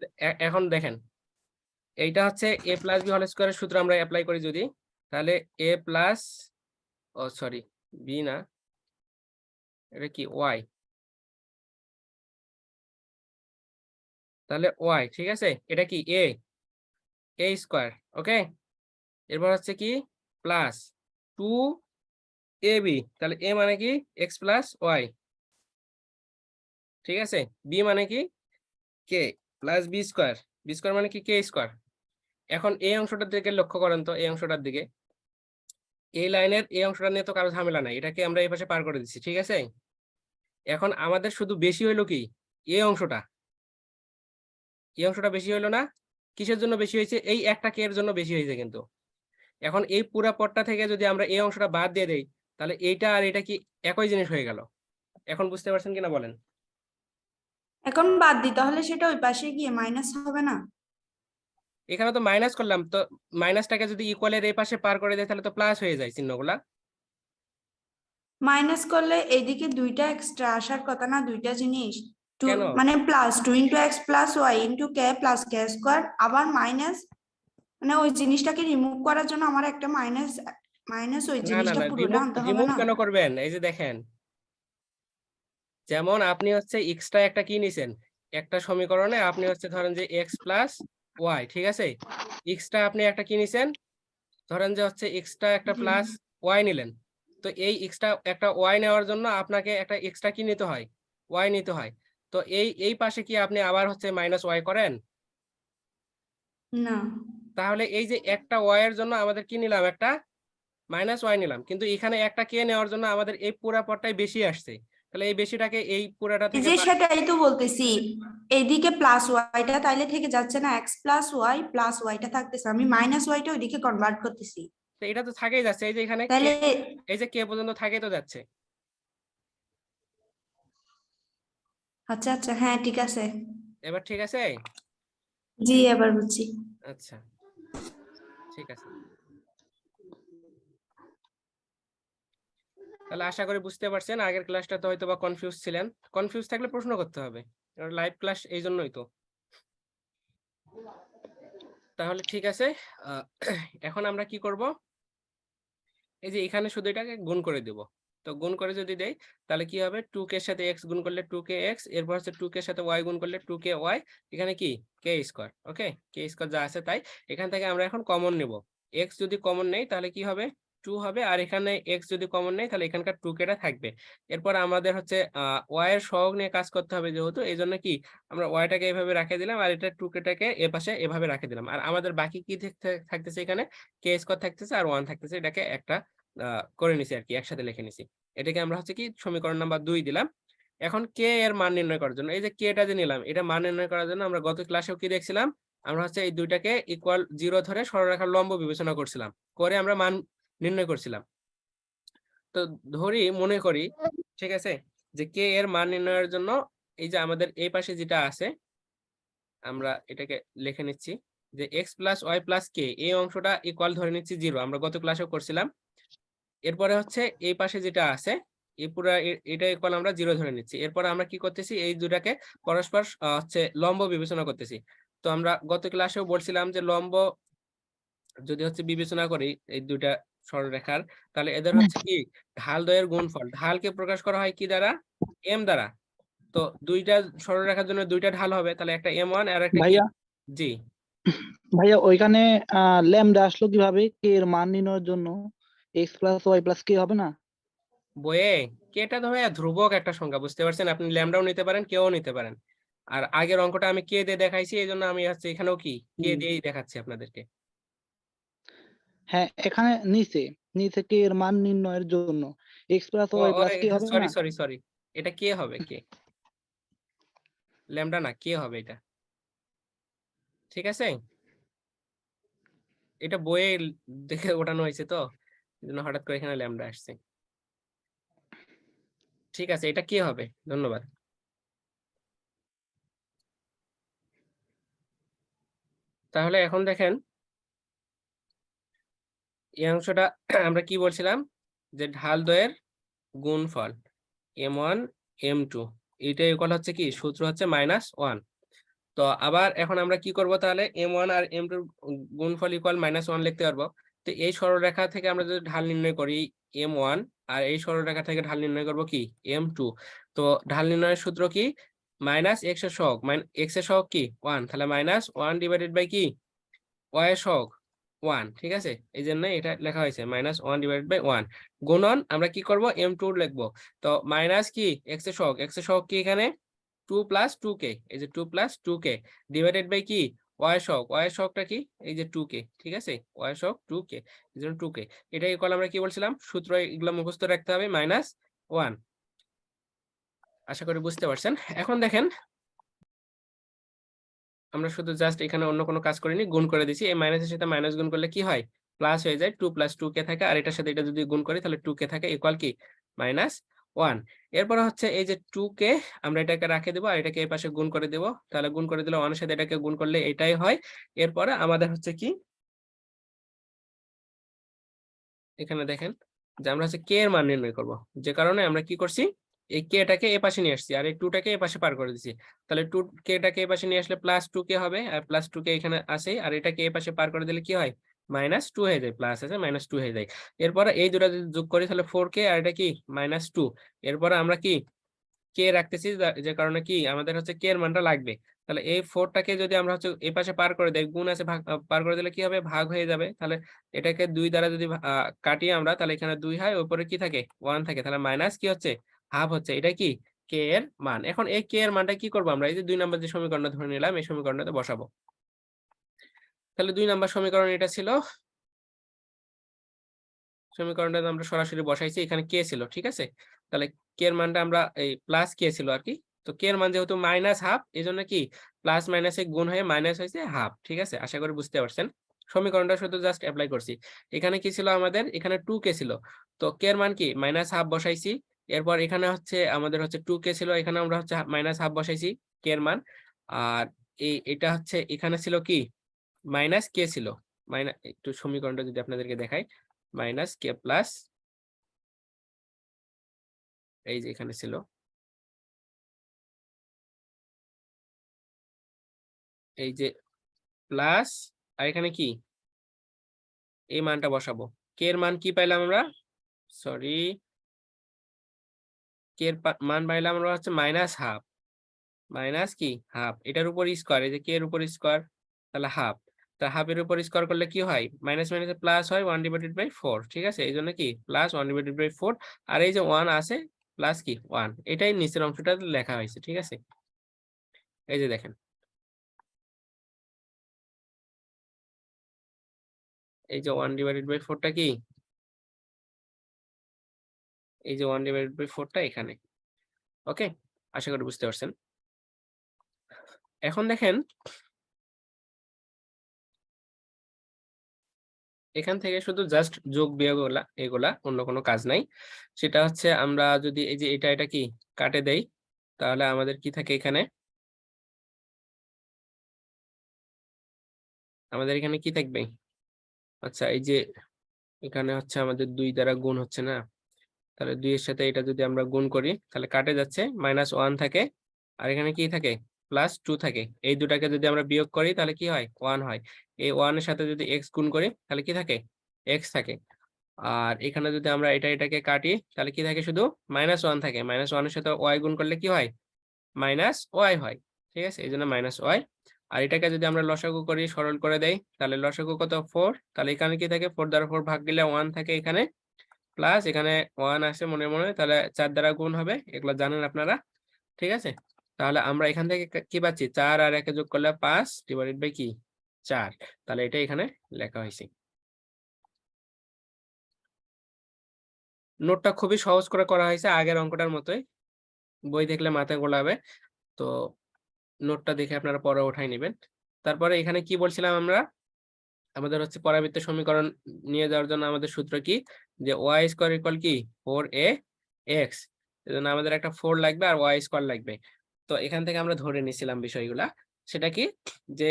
S1: এখন দেখেন, এইটা হচ্ছে এ প্লাস বি হোল স্কোয়ারের সূত্র আমরা অ্যাপ্লাই করি যদি, তাহলে এ প্লাস, ও সরি বি না, এটা কি ওয়াই, তাহলে ওয়াই, ঠিক আছে, এটা কি এ স্কোয়ার, ওকে, এরপর হচ্ছে কি প্লাস 2ab, তাহলে এ মানে কি এক্স প্লাস ওয়াই, ঠিক আছে, বি মানে কি কে প্লাস বি স্কোয়ার মানে কি কে স্কোয়ার। এখন এই অংশটার দিকে লক্ষ্য করেন তো, এই অংশটার দিকে, এই লাইনের এই অংশটা নিয়ে তো কারো ঝামেলা নাই, এটাকে আমরা এই পাশে পার করে দিচ্ছি, ঠিক আছে। এখন আমাদের শুধু বেশি হইলো কি এই অংশটা, এই অংশটা বেশি হইলো না, কিসের জন্য বেশি হয়েছে, এই একটা কে এর জন্য বেশি হয়েছে কিন্তু। এখন এই পুরা পদটা থেকে যদি আমরা এই অংশটা বাদ দিয়ে দেই, তাহলে এইটা আর এটা কি একই জিনিস হয়ে গেল। এখন বুঝতে পারছেন কিনা বলেন।
S3: এখন বাদ দিতে হলে সেটা ওই পাশে গিয়ে মাইনাস হবে না?
S1: এখানে তো মাইনাস করলাম, তো মাইনাসটাকে যদি ইকুয়ালের এই পাশে পার করে দেয় তাহলে তো প্লাস হয়ে যায় চিহ্নগুলা।
S3: মাইনাস করলে এইদিকে দুইটা এক্সট্রা আসার কথা না? দুইটা জিনিস,
S1: কেন,
S3: মানে +2 × x + y × k + k², আবার মাইনাস, মানে ওই জিনিসটাকে রিমুভ করার জন্য আমার একটা মাইনাস, ওই
S1: না না
S3: জিনিসটা
S1: না,
S3: পুরোটা
S1: রিমুভ
S3: আনতে হবে
S1: রিমুভ
S3: না?
S1: কেন করবেন, এই যে দেখেন, যেমন আপনি হচ্ছে এক্সট্রা একটা কি নিছেন, একটা সমীকরণে আপনি হচ্ছে ধরেন যে এক্স প্লাস ওয়াই, ঠিক আছে, এক্সট্রা আপনি একটা কি নিছেন, ধরেন যে হচ্ছে এক্সট্রা একটা
S3: জি।
S1: প্লাস ওয়াই নিলেন, তো এই এক্সট্রা একটা ওয়াই নেওয়ার জন্য আপনাকে একটা এক্সট্রা কি নিতে হয়, ওয়াই নিতে হয়। তো এই পাশে কি আপনি আবার হচ্ছে মাইনাস ওয়াই করেন,
S3: না।
S1: তাহলে এই যে একটা ওয়াই এর জন্য আমাদের কি নিলাম, একটা মাইনাস ওয়াই নিলাম, কিন্তু এখানে একটা কে নেওয়ার জন্য আমাদের এই পুরা পদটাই বেশি আসছে, তাহলে এই বেশিটাকে এই পুরাটা
S3: এই
S1: থেকে
S3: যে সেটাই তো বলতেছি, এইদিকে প্লাস ওয়াইটা তাইলে থেকে যাচ্ছে না, x + y + ওয়াইটা থাকতেছে, আমি -ওয়াইটা ওইদিকে কনভার্ট করতেছি,
S1: তো এটা তো থাকেই যাচ্ছে, এই যে এখানে কে,
S3: তাহলে
S1: এই যে কে পর্যন্ত থাকে তো যাচ্ছে।
S3: আচ্ছা আচ্ছা, হ্যাঁ ঠিক আছে।
S1: এবার ঠিক আছে,
S3: জি, এবার বুঝছি।
S1: আচ্ছা ঠিক আছে। তাহলে আশা করি বুঝতে পারছেন, আগের ক্লাসটা তো হয়তো বা কনফিউজ ছিলেন। কনফিউজ থাকলে প্রশ্ন করতে হবে, লাইভ ক্লাস এই জন্যই তো। তাহলে ঠিক আছে, এখন আমরা কি করব, এই যে এখানে শুধু এটাকে গুণ করে দেব। তো গুণ করে যদি দেই তাহলে কি হবে, 2k এর সাথে x গুণ করলে 2kx, এরপর হচ্ছে 2k এর সাথে y গুণ করলে 2ky, এখানে কি k স্কয়ার। ওকে, k স্কয়ার যা আছে তাই। এখান থেকে আমরা এখন কমন নেব, x যদি কমন নেই তাহলে কি হবে, 2 হবে, আর এখানে x যদি কমন নেই তাহলে এখানকার 2k টা থাকবে। এরপর আমাদের হচ্ছে y এর সহগ নিয়ে কাজ করতে হবে, যেহেতু এই জন্য কি আমরা y টাকে এভাবে রেখে দিলাম, আর এটা 2k টাকে এ পাশে এভাবে রেখে দিলাম, আর আমাদের বাকি কি থাকতেছে, এখানে k স্কয়ার থাকতেছে আর 1 থাকতেছে, এটাকে একটা করে নিছি আর কি, একসাথে লিখে নিছি। এটাকে আমরা হচ্ছে কি সমীকরণ নাম্বার 2 দিলাম। এখন কে এর মান নির্ণয় করার জন্য, এই যে কে টা যে নিলাম, এটা মান নির্ণয় করার জন্য আমরা গত ক্লাসেও কি দেখছিলাম, আমরা হচ্ছে এই দুইটাকে ইকুয়াল 0 ধরে সরলরেখার লম্ব বিবেচনা করছিলাম, করে আমরা মান নির্ণয় করছিলাম। তো মনে করি, ঠিক আছে, যে কে এর মান নির্ণয়ের জন্য এই যে আমাদের এই পাশে যেটা আছে, আমরা এটাকে লিখে নিচ্ছি যে x প্লাস ওয়াই প্লাস কে, এই অংশটা ইকুয়াল ধরে নিচ্ছি 0, আমরা গত ক্লাসেও করছিলাম। এরপরে হচ্ছে এই পাশে যেটা আছে, এই পুরো এটা ইকুয়াল আমরা 0 ধরে নিচ্ছি। এরপরে আমরা কি করতেছি, এই দুটাকে পরস্পর হচ্ছে লম্ব বিবেচনা করতেছি। তো আমরা গত ক্লাসেও বলছিলাম যে লম্ব যদি হচ্ছে বিবেচনা করি এই দুইটা সরলরেখার, তাহলে এদের হচ্ছে কি ঢাল দ্বয়ের গুণফল, ঢালকে প্রকাশ করা হয় কি দ্বারা, m দ্বারা। তো দুইটা সরলরেখার জন্য দুইটা ঢাল হবে, তাহলে একটা m1 আর একটা কি।
S5: ভাইয়া
S1: জি
S5: ভাইয়া ওইখানে ল্যামডা আসলো কিভাবে কে এর মান নির্ণয়ের জন্য? এক্স প্লাস ওয়াই প্লাস কে হবে না?
S1: বইয়ে কেটা তো ভাইয়া ধ্রুবক একটা সংখ্যা, বুঝতে পারছেন, আপনি ল্যামডাও নিতে পারেন, কেউ নিতে পারেন। আর আগের অঙ্কটা আমি কে দিয়ে দেখাইছি, এই জন্য আমি হচ্ছে এখানেও কি কে
S5: হুম।
S1: দিয়েই দেখাচ্ছি আপনাদেরকে।
S5: হ্যাঁ, এখানে নিচে নিচে কে এর মান নির্ণয়ের জন্য এক্স প্লাস ওয়াই প্লাস কে হবে
S1: সরি
S5: না?
S1: সরি সরি, এটা কে হবে, কে, ল্যামডা না, কে হবে এটা, ঠিক আছে। এটা বইয়ে দেখে ওঠানো হয়েছে তো, এই জন্য হঠাৎ করে এখানে ল্যামডা আসছে। ঠিক আছে, এটা কে হবে, ধন্যবাদ। তাহলে এখন দেখেন এই অংশটা আমরা কি বলছিলাম, যে ঢাল দ্বয়ের গুণফল m1 m2, এটা ইকুয়াল হচ্ছে কি, সূত্র হচ্ছে -1। তো আবার এখন আমরা কি করব, তাহলে m1 আর m2 গুণফল ইকুয়াল -1 লিখতে পারবো। তো এই সরলরেখা থেকে আমরা যদি ঢাল নির্ণয় করি m1, আর এই সরলরেখা থেকে ঢাল নির্ণয় করব কি m2, তো ঢাল নির্ণয়ের সূত্র কি, x এর সহগ, x এর সহগ কি 1, তাহলে -1 ডিভাইডেড বাই কি y এর সহগ 1, ঠিক আছে, এই জন্য এটা লেখা হয়েছে -1 ডিভাইডেড বাই 1, গুণন আমরা কি করব m2 লিখবো। তো মাইনাস কি x এর সহগ কি এখানে 2 প্লাস 2k, এই যে 2 প্লাস 2k ডিভাইডেড বাই কি y এর সহগটা কি, এই যে 2k, ঠিক আছে, y এর সহগ 2k, এই জন্য 2k। এটা ইকুয়াল আমরা কি বলছিলাম, সূত্র এগুলো মুখস্থ রাখতে হবে, -1। আশা করি বুঝতে পারছেন। এখন দেখেন আমরা শুধু জাস্ট এখানে অন্য কোনো কাজ করিনি, গুণ করে দিছি, এই মাইনাসের সাথে মাইনাস গুণ করলে কি হয়, প্লাস হয়ে যায়, 2 প্লাস 2k থাকে, আর এটার সাথে এটা যদি গুণ করি তাহলে 2k থাকে, ইকুয়াল কি -1। এরপর হচ্ছে এই যে 2k আমরা এটাকে রাখে দেবো, আর এটাকে এই পাশে গুণ করে দেবো, তাহলে গুণ করে দিলে 1 এর সাথে এটাকে গুণ করলে এটাই হয়। এরপরে আমাদের হচ্ছে কি, এখানে দেখেন যে আমরা হচ্ছে k এর মান নির্ণয় করব, যে কারণে আমরা কি করছি, এই k টাকে এ পাশে নিয়ে আসছি, আর এই 2 টাকে এ পাশে পার করে দিছি। তাহলে 2k টাকে এ পাশে নিয়ে আসলে +2k হবে, আর +2k এখানে আছে, আর এটাকে এ পাশে পার করে দিলে কি হয়, -2 হয়ে যায়, প্লাস আছে -2 হয়ে যায়। এরপরে এই দুটো যদি যোগ করি তাহলে 4k, আর এটা কি -2। এরপরে আমরা কি কে রাখতেছি, যে কারণে কি আমাদের হচ্ছে কে এর মানটা লাগবে। তাহলে এই 4 টাকে যদি আমরা হচ্ছে এই পাশে পার করে দেই, গুণ আছে, ভাগ পার করে দিলে কি হবে, ভাগ হয়ে যাবে। তাহলে এটাকে 2 দ্বারা যদি কাটি আমরা, তাহলে এখানে 2 হয়, উপরে কি থাকে 1 থাকে, তাহলে মাইনাস কি হচ্ছে, হাফ হচ্ছে, এটা কি কে এর মান। এখন এই কে এর মানটা কি করব আমরা, এই যে 2 নম্বর যে সমীকরণটা ধরে নিলাম, এই সমীকরণটাতে বসাবো। তাহলে 2 নম্বর সমীকরণ এটা ছিল, সমীকরণটা আমরা সরাসরি বসাইছি, এখানে কে ছিল, ঠিক আছে। তাহলে কে এর মানটা আমরা এই প্লাস কে ছিল আর কি, তো কে এর মান যেহেতু -1/2, এই জন্য কি প্লাস মাইনাসে গুণ হয়ে মাইনাস হয়েছে হাফ, ঠিক আছে। আশা করি বুঝতে পারছেন, সমীকরণটা শুধু জাস্ট অ্যাপ্লাই করছি। এখানে কি ছিল আমাদের, এখানে 2k ছিল, তো কে এর মান কি -1/2 বসাইছি। এরপর এখানে হচ্ছে আমাদের হচ্ছে 2k ছিল, এখানে আমরা হচ্ছে -1/2 বসাইছি কে এর মান। আর এটা হচ্ছে এখানে ছিল কি -k ছিল, একটু সমীকরণটা যদি আপনাদেরকে দেখাই, -k প্লাস এই যে এখানে ছিল, এই যে প্লাস, আর এখানে কি এই মানটা বসাবো। কে এর মান কি পাইলাম আমরা, সরি, কে এর মান পাইলাম আমরা হচ্ছে মাইনাস হাফ, মাইনাস কি হাফ, এটার উপর স্কোয়ার, এই যে কে এর উপর স্কোয়ার, তাহলে হাফ, তা হাফের উপর স্কোয়ার করলে কি হয়, মাইনাস মাইনাস প্লাস হয় 1/4, ঠিক আছে, এই জন্য কি প্লাস 1/4, আর এই যে 1 আছে প্লাস কি 1, এটাই নিচের অংশটা লেখা হয়েছে, ঠিক আছে। এই যে দেখেন, এই যে 1/4টা কি, এই যে 1/4টা এখানে। ওকে, আশা করি বুঝতে পারছেন। এখন দেখেন এখান থেকে শুধু জাস্ট যোগ বিয়োগ এগুলা অন্য কোনো কাজ নাই। সেটা হচ্ছে আমরা যদি এই যে এটা কি কাটে দেই, তাহলে আমাদের কি থাকে এখানে, আমাদের এখানে কি থাকবে, আচ্ছা এই যে এখানে হচ্ছে আমাদের 2 দ্বারা গুণ হচ্ছে না, তাহলে 2 এর সাথে এটা যদি আমরা গুণ করি তাহলে কাটে যাচ্ছে, -1 থাকে, আর এখানে কি থাকে +2 থাকে। এই দুটাকে যদি আমরা বিয়োগ করি তাহলে কি হয় 1 হয়। এই 1 এর সাথে যদি x গুণ করি তাহলে কি থাকে x থাকে। আর এখানে যদি আমরা এটাকে কাটি তাহলে কি থাকে, শুধু -1 থাকে, -1 এর সাথে y গুণ করলে কি হয় -y হয়, ঠিক আছে, এই জন্য -y। আর এটাকে যদি আমরা লসাগু করি, সরল করে দেই, তাহলে লসাগু কত 4, তাহলে এখানে কি থাকে 4 দ্বারা 4 ভাগ দিলে 1 থাকে এখানে, প্লাস এখানে 1 আসে মনে মনে, তাহলে 4 দ্বারা গুণ হবে, এগুলো জানেন আপনারা, ঠিক আছে। তাহলে আমরা এখান থেকে কি পাচ্ছি, 4 আর 1 যোগ করলে 5 ডিভাইডেড বাই কি 4, তাহলে এটা এখানে লেখা হয়েছে। নোটটা খুবই সহজ করে করা হয়েছে, আগের অঙ্কটার মতোই, বই দেখলে মাথায় গোলাবে, তো নোটটা দেখে আপনারা পরে উঠাই নেবেন। তারপরে এখানে কি বলছিলাম আমরা, আমাদের হচ্ছে পরাবৃত্ত সমীকরণ নিয়ে যাওয়ার জন্য আমাদের সূত্র কি, যে y স্কয়ার ইকুয়াল কি 4ax, এজন্য আমাদের একটা 4 লাগবে আর y স্কয়ার লাগবে। তো এখান থেকে আমরা ধরে নিছিলাম বিষয়গুলা, সেটা কি, যে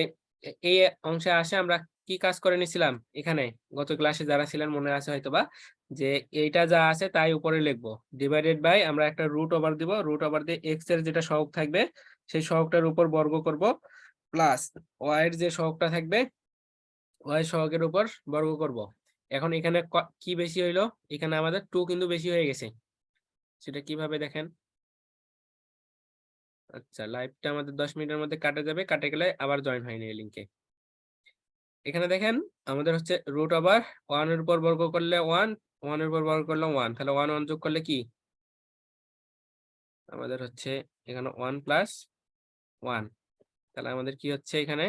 S1: এই অংশে আসে আমরা কি কাজ করে নিছিলাম, এখানে গত ক্লাসে যারা ছিলেন মনে আছে হয়তোবা, যে এইটা যা আছে তাই উপরে লিখবো, ডিভাইডেড বাই আমরা একটা রুট ওভার দিব, রুট ওভার দিয়ে x এর যেটা সহগ থাকবে সেই সহগটার উপর বর্গ করব, প্লাস y এর যে সহগটা থাকবে y সহগের উপর বর্গ করব। এখন এখানে কি বেশি হইলো, এখানে আমাদের 2 কিন্তু বেশি হয়ে গেছে, সেটা কিভাবে দেখেন। আচ্ছা, লাইভটা আমাদের 10 মিনিটের মধ্যে কাটে যাবে, কাটে গেলে আবার জয়েন হয়নি এই লিংকে। এখানে দেখেন আমাদের হচ্ছে রুট ওভার 1 এর উপর বর্গ করলে 1, 1 এর উপর বর্গ করলে 1, তাহলে 1 1 যোগ করলে কি আমাদের হচ্ছে এখানে 1 + 1, তাহলে আমাদের কি হচ্ছে এখানে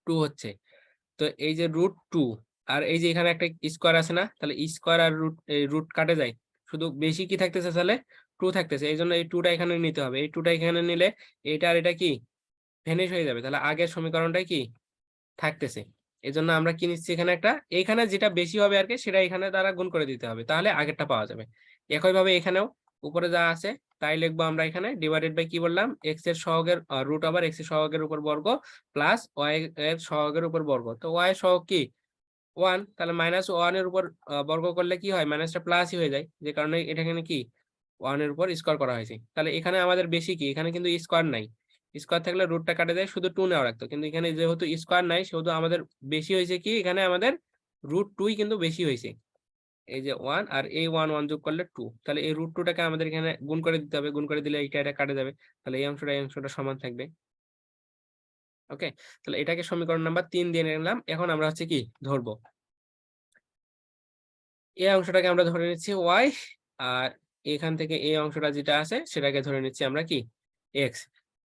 S1: 2 হচ্ছে। তো এই যে √2 আর এই যে এখানে একটা স্কয়ার আছে না, তাহলে স্কয়ার আর রুট কাটে যায়, শুধু বেশি কি থাকতেছে তাহলে 2 থাকতেছে, এই জন্য এই 2টা এখানে নিতে হবে, এই 2টা এখানে নিলে এটা আর এটা কি ভ্যানিশ হয়ে যাবে, তাহলে আগের সমীকরণটাই কি থাকতেছে। এই জন্য আমরা কি নিচ্ছি এখানে একটা, এখানে যেটা বেশি হবে আর কি সেটা এখানে দ্বারা গুণ করে দিতে হবে, তাহলে আগেরটা পাওয়া যাবে। একইভাবে এখানেও উপরে যা আছে তাই লিখবো আমরা এখানে, ডিভাইডেড বাই কি বললাম x এর সহগের রুট ওভার x এর সহগের উপর বর্গ প্লাস y এর সহগের উপর বর্গ, তো y এর সহগ কি 1, তাহলে -1 এর উপর বর্গ করলে কি হয়, মাইনাসটা প্লাসই হয়ে যায়, যে কারণে এটা এখানে কি 1 এর উপর স্কয়ার করা হয়েছে। তাহলে এখানে আমাদের বেশি কি, এখানে কিন্তু স্কয়ার নাই, স্কয়ার থাকলে রুটটা কাটে যায়, শুধু 2 নেওয়া রাখতো, কিন্তু এখানে যেহেতু স্কয়ার নাই সেহেতু আমাদের বেশি হয়েছে কি, এখানে আমাদের √2 কিন্তু বেশি হয়েছে, এই যে 1 আর এই 1 1 যোগ করলে 2, তাহলে এই √2টাকে আমাদের এখানে গুণ করে দিতে হবে, গুণ করে দিলে এটা কাটে যাবে, তাহলে এই অংশটা সমান থাকবে। ওকে, তাহলে এটাকে সমীকরণ নাম্বার 3 দিয়ে নিলাম। এখন আমরা হচ্ছে কি ধরবো, এই অংশটাকে আমরা ধরে নিচ্ছি y, আর এখান থেকে এই অংশটা যেটা আছে সেটাকে ধরে নিচ্ছি আমরা কি x।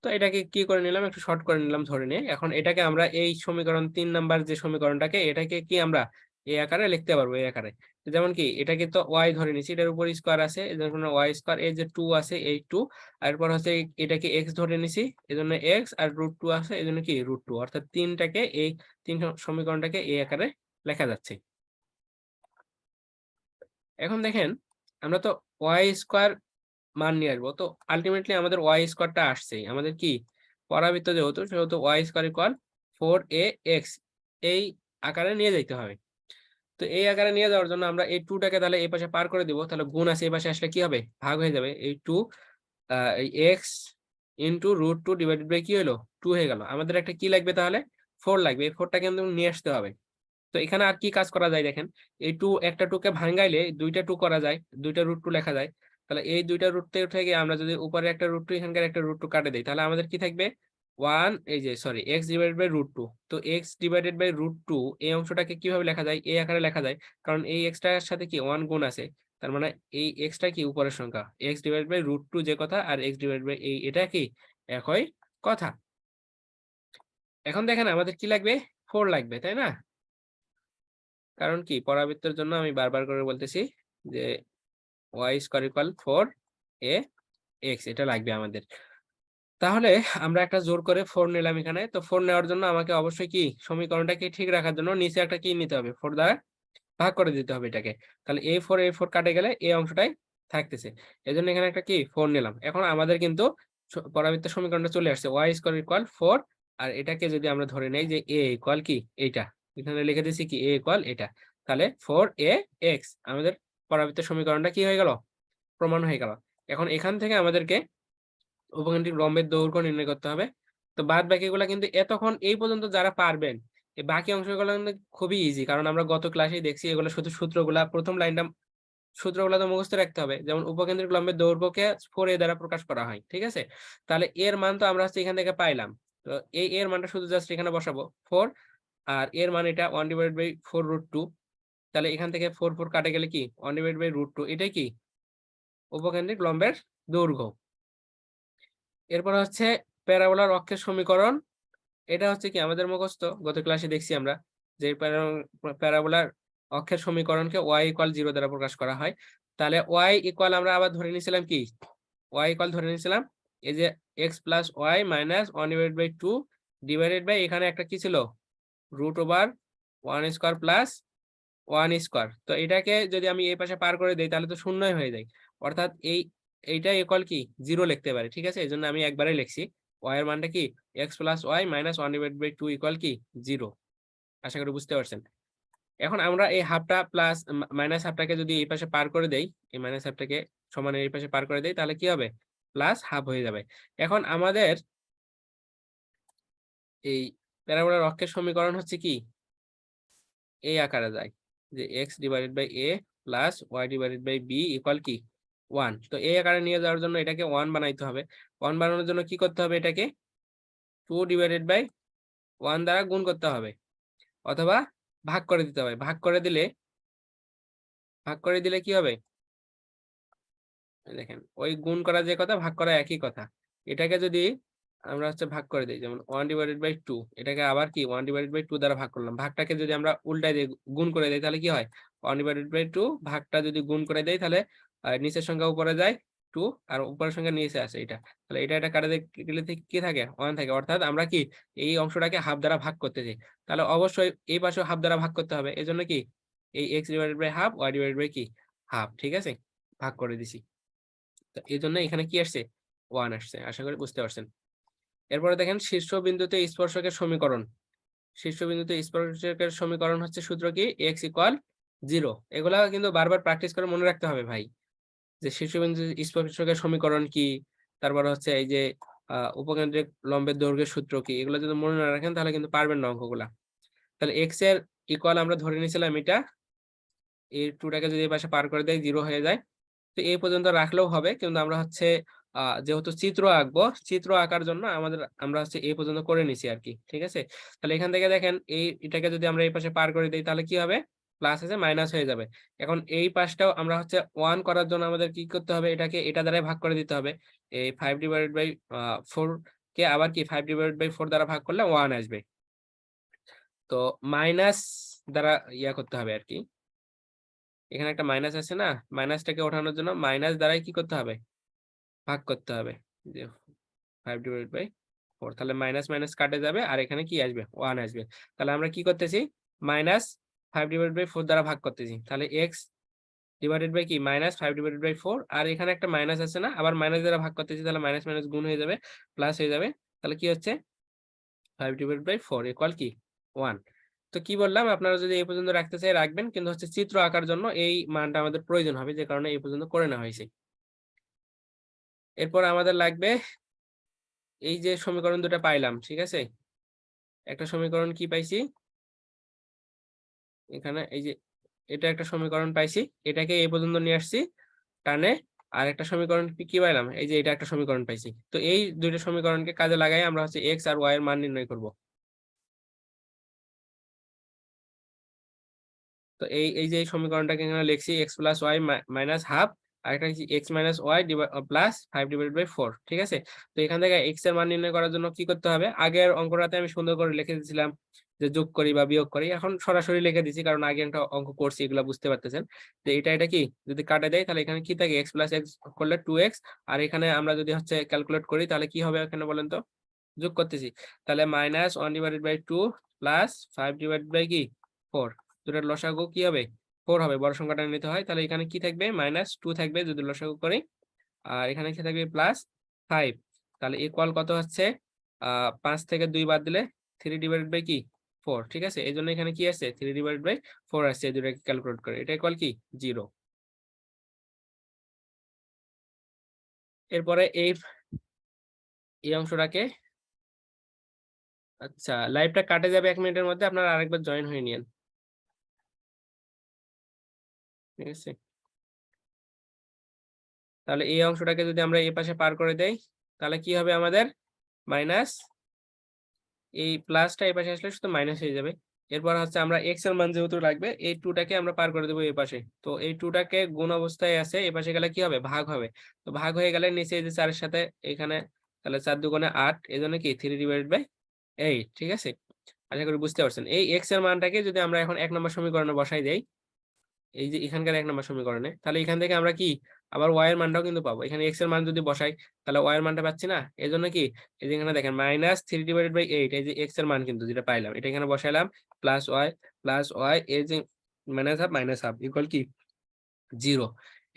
S1: তো এটাকে কি করে নিলাম, একটু শর্ট করে নিলাম ধরে নিয়ে। এখন এটাকে আমরা এই সমীকরণ 3 নাম্বার যে সমীকরণটাকে, এটাকে কি আমরা এই আকারে লিখতে পারবো, এই আকারে, যেমন কি এটাকে তো y ধরে নিচ্ছি, এটার উপর স্কয়ার আছে এজন্য y স্কয়ার, এই যে 2 আছে এই 2, আর এরপর হচ্ছে এটাকে x ধরে নিছি এজন্য x, আর √2 আছে এজন্য কি √2, অর্থাৎ তিনটাকে এই 3 সমীকরণটাকে এই আকারে লেখা যাচ্ছে। এখন দেখেন আমরা তো y স্কয়ার মান নিয়ে আসবো, তো আলটিমেটলি আমাদের y স্কয়ারটা আসছে, আমাদের কি পরাবৃত্ত যেহেতু সেহেতু y স্কয়ার ইকুয়াল 4ax এই আকারে নিয়ে যাইতে হবে। তো এই আকারে নিয়ে যাওয়ার জন্য আমরা এই 2 টাকে তাহলে এই পাশে পার করে দিব, তাহলে গুণ আছে এই পাশে আসলে কি হবে, ভাগ হয়ে যাবে। এই 2 এই এক্স ইন্টু √2 ডিভাইডেড বাই কি হলো 2 হয়ে গেল। আমাদের একটা কি লাগবে তাহলে 4 লাগবে, এই 4টা কিন্তু নিয়ে আসতে হবে। তো এখানে আর কি কাজ করা যায় দেখেন, এই 2 একটা 2 কে ভাঙাইলে দুইটা 2 করা যায়, দুইটা √2 লেখা যায়। তাহলে এই দুইটা √2 উঠে গিয়ে আমরা যদি উপরে একটা √2 এখানকার একটা √2 কাটে দেই, তাহলে আমাদের কি থাকবে 1 এই যে সরি এক্স ডিভাইডেড বাই √2। তো এক্স ডিভাইডেড বাই √2 এই অংশটাকে কিভাবে লেখা যায়, এই আকারে লেখা যায়, কারণ এই এক্সটার সাথে কি 1 গুণ আছে, তার মানে এই এক্সটা কি উপরের সংখ্যা, এক্স ডিভাইডেড বাই √2 যে কথা আর এক্স ডিভাইডেড বাই এই এটা কি একই কথা। এখন দেখেন আমাদের কি লাগবে 4 লাগবে, তাই না? কারণ কি পরাবৃত্তের জন্য আমি বারবার করে বলতেছি যে y = 4ax এটা লাগবে আমাদের। তাহলে আমরা একটা জোর করে 4 নিলাম এখানে। তো 4 নেওয়ার জন্য আমাকে অবশ্যই কি সমীকরণটাকে ঠিক রাখার জন্য নিচে একটা কি নিতে হবে, 4 দ্বারা ভাগ করে দিতে হবে এটাকে। তাহলে a4 কাটে গেলে এই অংশটাই থাকতেছে, এজন্য এখানে একটা কি 4 নিলাম। এখন আমাদের কিন্তু পরাবৃত্তের সমীকরণটা চলে আসছে y = 4, আর এটাকে যদি আমরা ধরে নেই যে a ইকুয়াল কি এইটা, এখানে লিখে দিচ্ছি কি a ইকুয়াল এটা, তাহলে 4ax আমাদের পরাবৃত্তের সমীকরণটা কি হয়ে গেল, প্রমাণ হয়ে গেল। এখন এখান থেকে আমাদেরকে উপকেন্দ্রিক লম্বের দৈর্ঘ্য নির্ণয় করতে হবে। তো বাদ বাকিগুলা কিন্তু এতক্ষণ এই পর্যন্ত যারা পারবেন, এই বাকি অংশগুলো কিন্তু খুবই ইজি, কারণ আমরা গত ক্লাসেই দেখছি এগুলো শুধু সূত্রগুলা, প্রথম লাইনটা সূত্রগুলো তো মুখস্থ রাখতে হবে। যেমন উপকেন্দ্রিক লম্বের দৈর্ঘ্যকে 4a দ্বারা প্রকাশ করা হয়, ঠিক আছে? তাহলে এর মান তো আমরা হচ্ছে এখান থেকে পাইলাম। তো এই এর মানটা শুধু জাস্ট এখানে বসাবো 4, আর এর মান এটা 1/4√2। তাহলে এখান থেকে 4 কাটে গেলে কি 1/√2, এটাই কি উপকেন্দ্রিক লম্বের দৈর্ঘ্য। এরপর হচ্ছে প্যারাবোলার অক্ষের সমীকরণ, এটা হচ্ছে কি আমাদের মুখস্থ, গত ক্লাসে দেখছি আমরা যে প্যারাবোলার অক্ষের সমীকরণকে y = 0 দ্বারা প্রকাশ করা হয়। তাহলে y ইকুয়াল আমরা আবার ধরে নিয়েছিলাম কি, y ইকুয়াল ধরে নিয়েছিলাম এই যে x + y - 1/2 ডিভাইডেড বাই এখানে একটা কি ছিল √1² + 1²। তো এটাকে যদি আমি এই পাশে পার করে দেই তাহলে তো শূন্যই হয়ে যায়, অর্থাৎ এইটা ইকুয়াল কি 0 লিখতে পারে, ঠিক আছে? এজন্য আমি একবারে লিখছি y এর মানটা কি x + y - 1/2 ইকুয়াল কি 0। আশা করি বুঝতে পারছেন। এখন আমরা এই হাফটা প্লাস মাইনাস হাফটাকে যদি এই পাশে পার করে দেই, এই মাইনাস হাফটাকে সমানের এই পাশে পার করে দেই, তাহলে কি হবে প্লাস হাফ হয়ে যাবে। এখন আমাদের এই প্যারাবোলার অক্ষের সমীকরণ হচ্ছে কি এই আকারে যায় যে x divided by a plus y divided by b equal কি 1। তো এই আকারে নিয়ে যাওয়ার জন্য এটাকে 1 বানাইতে হবে। 1 বানানোর জন্য কি করতে হবে, এটাকে 2 ডিভাইডেড বাই 1 দ্বারা গুণ করতে হবে, অথবা ভাগ করে দিতে হবে। ভাগ করে দিলে কি হবে দেখেন, ওই গুণ করা যে কথা ভাগ করা একই কথা। এটাকে যদি আমরা হচ্ছে ভাগ করে দিই, যেমন 1/2, এটাকে আবার কি 1/2 দ্বারা ভাগ করলাম। ভাগটাকে যদি আমরা উল্টাই দিই, গুণ করে দিই, তাহলে কি হয় 1/2, ভাগটা যদি গুণ করে দেই তাহলে নিচের সংখ্যা উপরে যায় 2, আর উপরের সংখ্যা নিচে আসে এটা। তাহলে এটা কাটে গেলে কি থাকে 1 থাকে, অর্থাৎ আমরা কি এই অংশটাকে হাফ দ্বারা ভাগ করতে চাই, তাহলে অবশ্যই এই পাশেও হাফ দ্বারা ভাগ করতে হবে। এজন্য কি এই x/½ y/ কি হাফ, ঠিক আছে? ভাগ করে দিছি। তো এই জন্য এখানে কি আসছে 1 আসছে। আশা করি বুঝতে পারছেন। এরপরে দেখেন শীর্ষবিন্দুতে স্পর্শকের সমীকরণ। শীর্ষবিন্দুতে স্পর্শকের সমীকরণ হচ্ছে সূত্র কি x = 0। এগুলা কিন্তু বারবার প্র্যাকটিস করে মনে রাখতে হবে ভাই, যে শীর্ষবিন্দুতে স্পর্শকের সমীকরণ কি, তারপর হচ্ছে এই যে উপকেন্দ্রিক লম্বের দৈর্ঘ্যের সূত্র কি, এগুলো যদি মনে না রাখেন তাহলে কিন্তু পারবেন না অঙ্কগুলা। তাহলে x এর ইকুয়াল আমরা ধরে নিয়েছিলাম এটা, এই 2টাকে যদি এই পাশে পার করে দেয় 0 হয়ে যায়। তো এই পর্যন্ত রাখলেও হবে, কিন্তু আমরা হচ্ছে যেহেতু চিত্র আঁকবো, চিত্র আঁকার জন্য আমরা হচ্ছে এই পর্যন্ত করে নিছি আর কি, ঠিক আছে? তাহলে এখান থেকে দেখেন এটাকে যদি আমরা এই পাশে পার করে দিই তাহলে কি হবে, প্লাস আছে মাইনাস হয়ে যাবে। এখন এই পাশটাও আমরা হচ্ছে 1 করার জন্য আমাদের কি করতে হবে, এটাকে এটা দ্বারা ভাগ করে দিতে হবে। এই 5/4 কে আবার কি 5/4 দ্বারা ভাগ করলে 1 আসবে। তো মাইনাস দ্বারা ইয়া করতে হবে আর কি, এখানে একটা মাইনাস আছে না, মাইনাসটাকে ওঠানোর জন্য মাইনাস দ্বারাই কি করতে হবে, ভাগ করতে হবে, যে 5/4। তাহলে মাইনাস মাইনাস কাটে যাবে, আর এখানে কি আসবে 1 আসবে। তাহলে আমরা কি করতেছি -5/4 দ্বারা ভাগ করতেছি, তাহলে x ডিভাইডেড বাই কি -5/4, আর এখানে একটা মাইনাস আছে না, আবার মাইনাস দ্বারা ভাগ করতেছি, তাহলে মাইনাস মাইনাস গুণ হয়ে যাবে, প্লাস হয়ে যাবে। তাহলে কি হচ্ছে 5/4 ইকুয়াল কি 1। তো কি বললাম, আপনারা যদি এই পর্যন্ত রাখতে চাই রাখবেন, কিন্তু হচ্ছে চিত্র আঁকার জন্য এই মানটা আমাদের প্রয়োজন হবে, যে কারণে এই পর্যন্ত করে নেওয়া হয়েছে। এরপর আমাদের লাগবে এই যে সমীকরণ দুটো পাইলাম, ঠিক আছে, একটা সমীকরণ কি পাইছি এখানে, এই যে এটা একটা সমীকরণ পাইছি, এটাকে এই পর্যন্ত নিয়ে আসছি টানে। আর একটা সমীকরণ কি পাইলাম, এই যে এটা একটা সমীকরণ পাইছি। তো এই দুইটা সমীকরণকে কাজে লাগাই আমরা হচ্ছে এক্স আর ওয়াই এর মান নির্ণয় করব। তো এই যে এই সমীকরণটাকে এখানে লিখছি x plus y minus half, আর একটা এক্স মাইনাস ওয়াই প্লাস 5/4, ঠিক আছে। তো এখান থেকে এক্স এর মান নির্ণয় করার জন্য কি করতে হবে, আগের অঙ্কটাতে আমি সুন্দর করে লিখে দিয়েছিলাম যে যোগ করি বা বিয়োগ করি, এখন সরাসরি লিখে দিচ্ছি কারণ আগে একটা অঙ্ক করছি, এগুলো বুঝতে পারতেছেন। যে এটা কি যদি কাটে দেয় তাহলে এখানে কি থাকে, এক্স প্লাস এক্স করলে 2x, আর এখানে আমরা যদি হচ্ছে ক্যালকুলেট করি তাহলে কি হবে এখানে বলেন তো, যোগ করতেছি, তাহলে -1/2 প্লাস 5/4, দুটার লসাগু কি হবে, 4 হবে, বড় সংখ্যাটা নিতে হয়। তাহলে এখানে কি থাকবে, -2 থাকবে যদি লসাগু করি, আর এখানে কি থাকবে +5। তাহলে ইকুয়াল কত হচ্ছে, 5 থেকে 2 বাদ দিলে 3/4, ঠিক আছে। এই জন্য এখানে কি আছে, 3/4 আসছে, এই দুটাকে ক্যালকুলেট করে, এটা ইকুয়াল কি 0। এরপরে এই অংশটাকে, আচ্ছা লাইভটা কাটে যাবে 1 মিনিটের মধ্যে, আপনারা আরেকবার জয়েন হয়ে নিন, ঠিক আছে। তাহলে এই অংশটাকে যদি আমরা এই পাশে পার করে দেই তাহলে কি হবে, আমাদের মাইনাস, এই প্লাসটা এই পাশে আসলে শুধু মাইনাস হয়ে যাবে। এরপর হচ্ছে আমরা এক্স এর মান যেহেতু লাগবে, এই 2টাকে আমরা পার করে দেবো এই পাশে। তো এই 2টাকে গুণ অবস্থায় আছে, এই পাশে গেলে কি হবে, ভাগ হবে। তো ভাগ হয়ে গেলে নিচে এই যে 4 এর সাথে এখানে, তাহলে 4 দুগুণে 8, এই জন্য কি 3/8, ঠিক আছে। আশা করি বুঝতে পারছেন। এই এক্স এর মানটাকে যদি আমরা এখন 1 নম্বর সমীকরণে বসাই দেই, এই যে এখানকার 1 নম্বর সমীকরণে, তাহলে এখান থেকে আমরা কি আবার ওয়াই এর মানটাও কিন্তু পাবো। এখানে এক্স এর মান যদি বসাই তাহলে ওয়াই এর মানটা পাচ্ছি না, এই জন্য কি এই যে এখানে দেখেন -3/8, এই যে এক্স এর মান কিন্তু যেটা পাইলাম এটা এখানে বসাইলাম, প্লাস ওয়াই এই যে মাইনাস হাফ ইকুয়াল কি 0।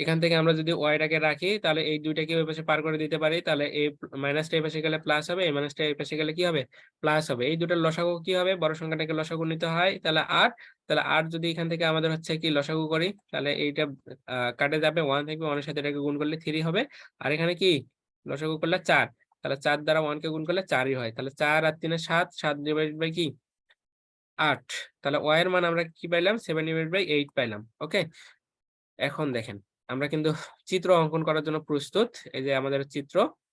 S1: এখান থেকে আমরা যদি ওয়াইটাকে রাখি তাহলে এই দুইটাকে ওই পাশে পার করে দিতে পারি, তাহলে এই মাইনাসটা এই পাশে গেলে প্লাস হবে, এই মাইনাসটা এই পাশে গেলে কি হবে, প্লাস হবে। এই দুটার লসাগু কি হবে, বড় সংখ্যাটাকে লসাগু নিতে হয়, তাহলে 8। তাহলে 8 যদি এখান থেকে আমাদের হচ্ছে কি লসাগু করি, তাহলে এইটা কাটে যাবে, 1 থাকবে, 1 এর সাথে এটাকে গুণ করলে 3 হবে, আর এখানে কি লসাগু করলে 4, তাহলে 4 দ্বারা 1 কে গুণ করলে 4ই হয়, তাহলে 4 আর 3 7, 7 ডিভাইডেড বাই কি 8। তাহলে ওয়াই এর মান আমরা কি পাইলাম, 7/8 পাইলাম। ওকে, এখন দেখেন আমরা কিন্তু চিত্র অঙ্কন করার জন্য প্রস্তুত। এই যে আমাদের চিত্র,